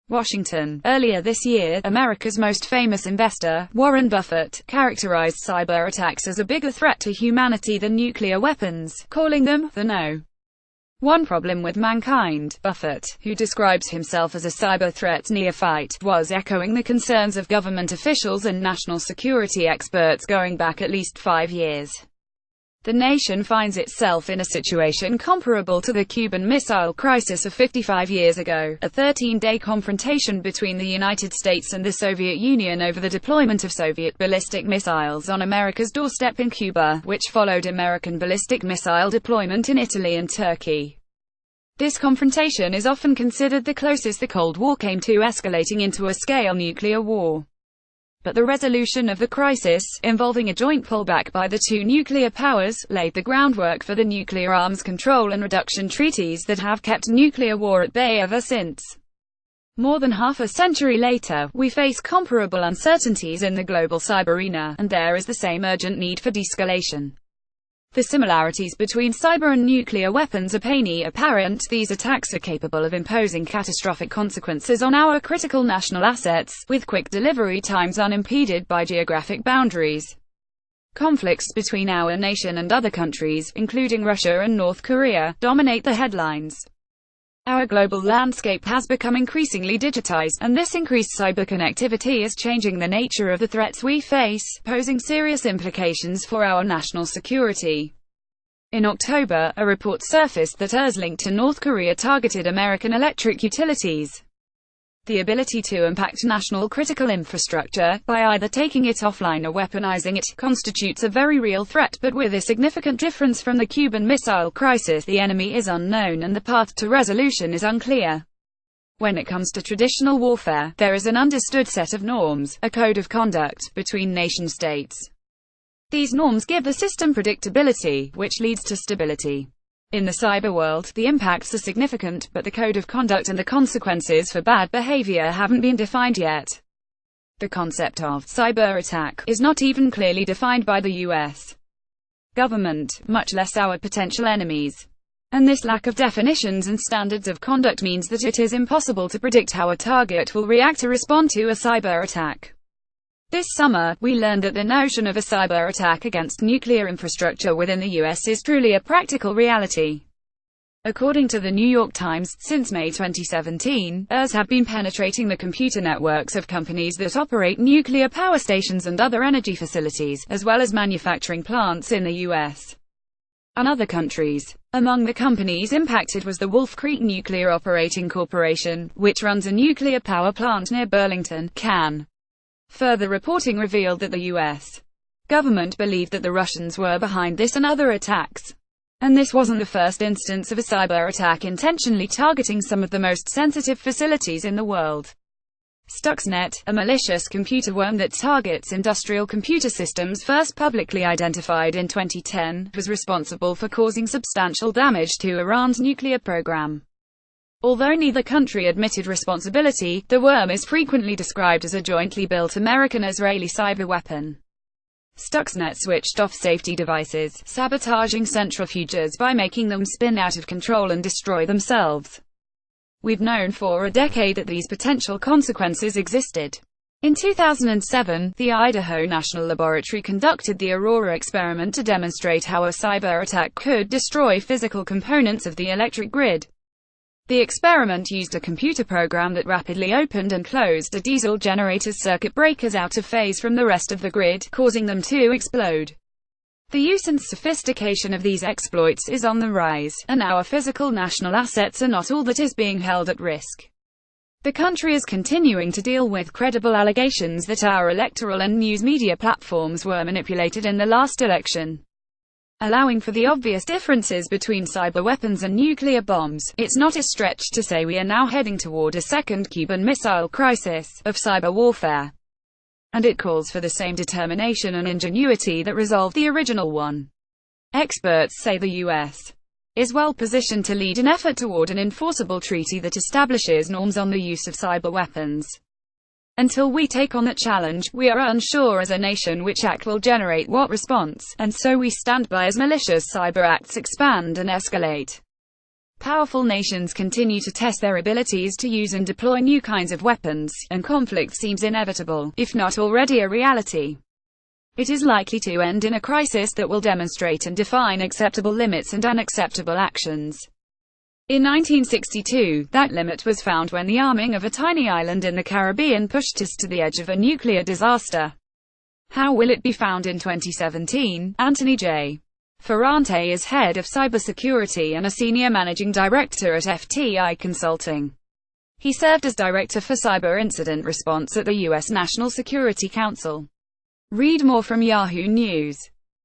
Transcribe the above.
Washington. Earlier this year, America's most famous investor, Warren Buffett, characterized cyberattacks as a bigger threat to humanity than nuclear weapons, calling them the no. one problem with mankind. Buffett, who describes himself as a cyber threat neophyte, was echoing the concerns of government officials and national security experts going back at least 5 years. The nation finds itself in a situation comparable to the Cuban Missile Crisis of 55 years ago, a 13-day confrontation between the United States and the Soviet Union over the deployment of Soviet ballistic missiles on America's doorstep in Cuba, which followed American ballistic missile deployment in Italy and Turkey. This confrontation is often considered the closest the Cold War came to escalating into a scale nuclear war. But the resolution of the crisis, involving a joint pullback by the two nuclear powers, laid the groundwork for the nuclear arms control and reduction treaties that have kept nuclear war at bay ever since. More than half a century later, we face comparable uncertainties in the global cyber arena, and there is the same urgent need for de-escalation. The similarities between cyber and nuclear weapons are plainly apparent. These attacks are capable of imposing catastrophic consequences on our critical national assets, with quick delivery times unimpeded by geographic boundaries. Conflicts between our nation and other countries, including Russia and North Korea, dominate the headlines. Our global landscape has become increasingly digitized, and this increased cyber connectivity is changing the nature of the threats we face, posing serious implications for our national security. In October, a report surfaced that linked to North Korea targeted American electric utilities. The ability to impact national critical infrastructure, by either taking it offline or weaponizing it, constitutes a very real threat, but with a significant difference from the Cuban Missile Crisis. The enemy is unknown and the path to resolution is unclear. When it comes to traditional warfare, there is an understood set of norms, a code of conduct, between nation-states. These norms give the system predictability, which leads to stability. In the cyber world, the impacts are significant, but the code of conduct and the consequences for bad behavior haven't been defined yet. The concept of cyber attack is not even clearly defined by the U.S. government, much less our potential enemies. And this lack of definitions and standards of conduct means that it is impossible to predict how a target will react or respond to a cyber attack. This summer, we learned that the notion of a cyber attack against nuclear infrastructure within the U.S. is truly a practical reality. According to the New York Times, since May 2017, have been penetrating the computer networks of companies that operate nuclear power stations and other energy facilities, as well as manufacturing plants in the U.S. and other countries. Among the companies impacted was the Wolf Creek Nuclear Operating Corporation, which runs a nuclear power plant near Burlington, Can. Further reporting revealed that the U.S. government believed that the Russians were behind this and other attacks. And this wasn't the first instance of a cyber attack intentionally targeting some of the most sensitive facilities in the world. Stuxnet, a malicious computer worm that targets industrial computer systems first publicly identified in 2010, was responsible for causing substantial damage to Iran's nuclear program. Although neither country admitted responsibility, the worm is frequently described as a jointly built American-Israeli cyber weapon. Stuxnet switched off safety devices, sabotaging centrifuges by making them spin out of control and destroy themselves. We've known for a decade that these potential consequences existed. In 2007, the Idaho National Laboratory conducted the Aurora experiment to demonstrate how a cyber attack could destroy physical components of the electric grid. The experiment used a computer program that rapidly opened and closed a diesel generator's circuit breakers out of phase from the rest of the grid, causing them to explode. The use and sophistication of these exploits is on the rise, and our physical national assets are not all that is being held at risk. The country is continuing to deal with credible allegations that our electoral and news media platforms were manipulated in the last election. Allowing for the obvious differences between cyber weapons and nuclear bombs, it's not a stretch to say we are now heading toward a second Cuban Missile Crisis of cyber warfare. And it calls for the same determination and ingenuity that resolved the original one. Experts say the U.S. is well positioned to lead an effort toward an enforceable treaty that establishes norms on the use of cyber weapons. Until we take on that challenge, we are unsure as a nation which act will generate what response, and so we stand by as malicious cyber acts expand and escalate. Powerful nations continue to test their abilities to use and deploy new kinds of weapons, and conflict seems inevitable, if not already a reality. It is likely to end in a crisis that will demonstrate and define acceptable limits and unacceptable actions. In 1962, that limit was found when the arming of a tiny island in the Caribbean pushed us to the edge of a nuclear disaster. How will it be found in 2017? Anthony J. Ferrante is head of cybersecurity and a senior managing director at FTI Consulting. He served as director for cyber incident response at the U.S. National Security Council. Read more from Yahoo News.